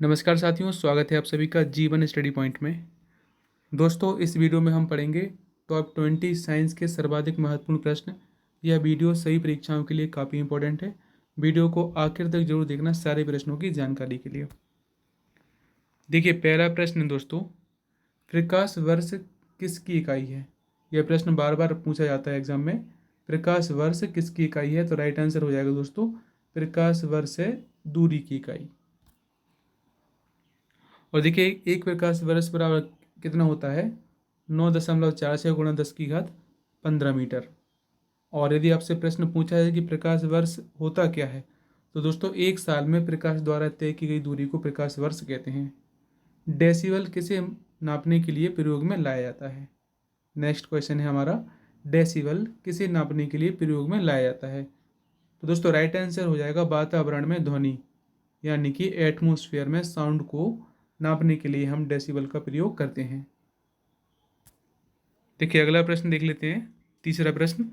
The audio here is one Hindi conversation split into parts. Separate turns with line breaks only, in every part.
नमस्कार साथियों, स्वागत है आप सभी का जीवन स्टडी पॉइंट में। दोस्तों, इस वीडियो में हम पढ़ेंगे टॉप 20 साइंस के सर्वाधिक महत्वपूर्ण प्रश्न। यह वीडियो सही परीक्षाओं के लिए काफ़ी इंपॉर्टेंट है। वीडियो को आखिर तक जरूर देखना सारे प्रश्नों की जानकारी के लिए। देखिए, पहला प्रश्न दोस्तों, प्रकाश वर्ष किसकी इकाई है? यह प्रश्न बार बार पूछा जाता है एग्जाम में। प्रकाश वर्ष किसकी इकाई है? तो राइट आंसर हो जाएगा दोस्तों, प्रकाश वर्ष है दूरी की इकाई। और देखिए, एक प्रकाश वर्ष बराबर कितना होता है? 9.46 गुणा 10⁻15 मीटर। और यदि आपसे प्रश्न पूछा है कि प्रकाश वर्ष होता क्या है, तो दोस्तों एक साल में प्रकाश द्वारा तय की गई दूरी को प्रकाश वर्ष कहते हैं। डेसिबल किसे नापने के लिए प्रयोग में लाया जाता है? नेक्स्ट क्वेश्चन है हमारा, डेसिबल किसे नापने के लिए प्रयोग में लाया जाता है? तो दोस्तों राइट आंसर हो जाएगा वातावरण में ध्वनि, यानी कि एटमॉस्फेयर में साउंड को नापने के लिए हम डेसिबल का प्रयोग करते हैं। देखिए, अगला प्रश्न देख लेते हैं। तीसरा प्रश्न,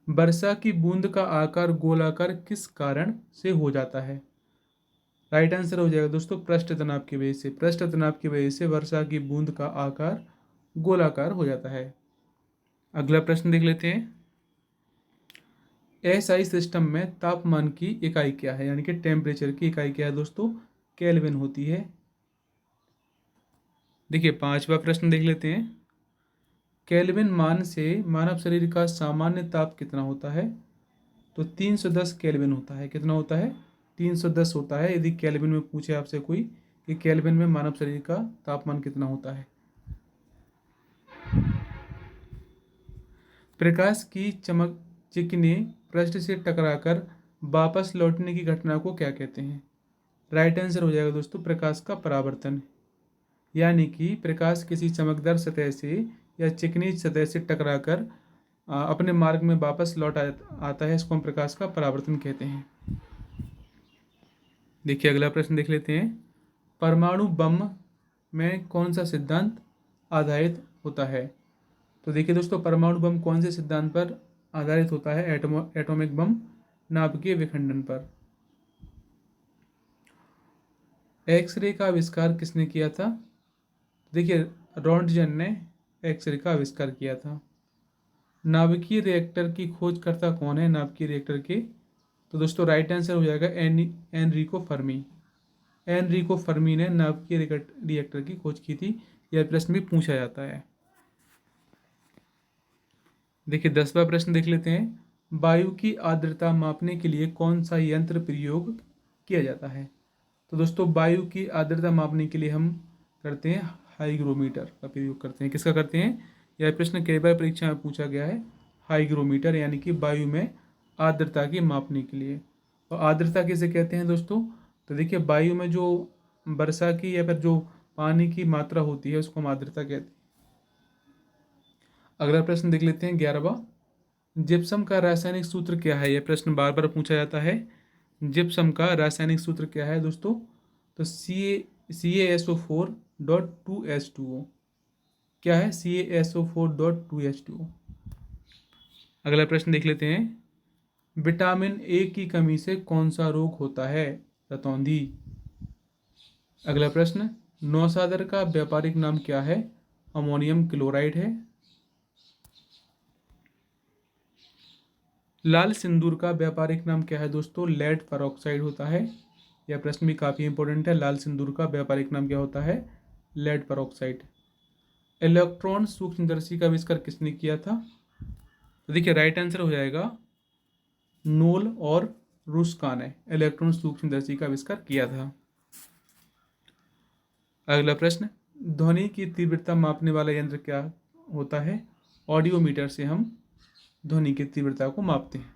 वर्षा की बूंद का आकार गोलाकार किस कारण से हो जाता है? राइट आंसर हो जाएगा दोस्तों, पृष्ठ तनाव की वजह से। पृष्ठ तनाव की वजह से वर्षा की बूंद का आकार गोलाकार हो जाता है। अगला प्रश्न देख लेते हैं। एसआई सिस्टम में तापमान की इकाई क्या है? यानी कि टेम्परेचर की इकाई क्या है दोस्तों? केल्विन होती है। देखिए, पांचवा प्रश्न देख लेते हैं। केल्विन मान से मानव शरीर का सामान्य ताप कितना होता है? तो 310 केल्विन होता है। कितना होता है? 310 होता है। यदि केल्विन में पूछे आपसे कोई कि केल्विन में मानव शरीर का तापमान कितना होता है। प्रकाश की चमक चिकने पृष्ठ से टकराकर वापस लौटने की घटना को क्या कहते हैं? राइट आंसर हो जाएगा दोस्तों, प्रकाश का परावर्तन। यानी कि प्रकाश किसी चमकदार सतह से या चिकनी सतह से टकराकर अपने मार्ग में वापस लौट आता है, इसको हम प्रकाश का परावर्तन कहते हैं। देखिए, अगला प्रश्न देख लेते हैं। परमाणु बम में कौन सा सिद्धांत आधारित होता है? तो देखिए दोस्तों, परमाणु बम कौन से सिद्धांत पर आधारित होता है? एटॉमिक बम नाभिकीय विखंडन पर। एक्सरे का आविष्कार किसने किया था? देखिए, रॉन्टजन ने एक्सरे का आविष्कार किया था। नाभिकीय रिएक्टर की खोजकर्ता कौन है? नाभिकीय रिएक्टर के, तो दोस्तों राइट आंसर हो जाएगा एनरिको फर्मी। एनरिको फर्मी ने नाभिकीय रिएक्टर की खोज की थी। यह प्रश्न भी पूछा जाता है। देखिए, 10वां प्रश्न देख लेते हैं। वायु की आर्द्रता मापने के लिए कौन सा यंत्र प्रयोग किया जाता है? तो दोस्तों वायु की आर्द्रता मापने के लिए हम करते हैं हाईग्रोमीटर का प्रयोग करते हैं। किसका करते हैं? यह प्रश्न कई बार परीक्षा में पूछा गया है। हाईग्रोमीटर यानी कि वायु में आर्द्रता की मापने के लिए। और आर्द्रता किसे कहते हैं दोस्तों? तो देखिए, वायु में जो वर्षा की या फिर जो पानी की मात्रा होती है उसको हम आर्द्रता कहते हैं। अगला प्रश्न देख लेते हैं, 11वां। जिप्सम का रासायनिक सूत्र क्या है? यह प्रश्न बार बार पूछा जाता है। जिप्सम का रासायनिक सूत्र क्या है दोस्तों? तो CaSO4.2H2O। क्या है? CaSO4.2H2O। अगला प्रश्न देख लेते हैं। विटामिन ए की कमी से कौन सा रोग होता है? रतौंधी। अगला प्रश्न, नौसादर का व्यापारिक नाम क्या है? अमोनियम क्लोराइड है। लाल सिंदूर का व्यापारिक नाम क्या है दोस्तों? लेड पेरोक्साइड होता है। यह प्रश्न भी काफ़ी इंपॉर्टेंट है। लाल सिंदूर का व्यापारिक नाम क्या होता है? Lead peroxide. इलेक्ट्रॉन सूक्ष्मदर्शी का आविष्कार किसने किया था? तो देखिए, राइट आंसर हो जाएगा नोल और रुस्का ने इलेक्ट्रॉन सूक्ष्मदर्शी का आविष्कार किया था। अगला प्रश्न, ध्वनि की तीव्रता मापने वाला यंत्र क्या होता है? ऑडियोमीटर से हम ध्वनि की तीव्रता को मापते हैं।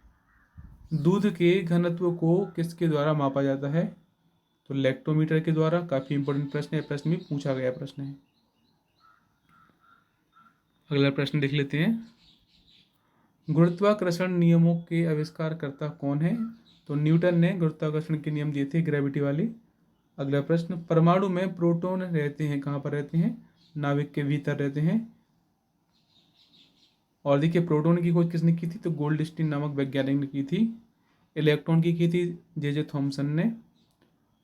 दूध के घनत्व को किसके द्वारा मापा जाता है? तो लैक्टोमीटर के द्वारा। काफ़ी इंपॉर्टेंट प्रश्न है, प्रश्न भी पूछा गया प्रश्न है। अगला प्रश्न देख लेते हैं। गुरुत्वाकर्षण नियमों के आविष्कारकर्ता कौन है? तो न्यूटन ने गुरुत्वाकर्षण के नियम दिए थे, ग्रेविटी वाले। अगला प्रश्न, परमाणु में प्रोटॉन रहते हैं, कहाँ पर रहते हैं? नाभिक के भीतर रहते हैं। और देखिए, प्रोटॉन की खोज किसने की थी? तो गोल्डस्टीन नामक वैज्ञानिक ने की थी। इलेक्ट्रॉन की थी जे थॉमसन ने।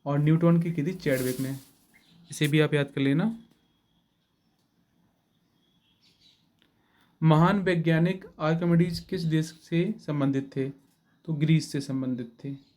और न्यूटन की थी चैडविक ने। इसे भी आप याद कर लेना। महान वैज्ञानिक आर्किमिडीज किस देश से संबंधित थे? तो ग्रीस से संबंधित थे।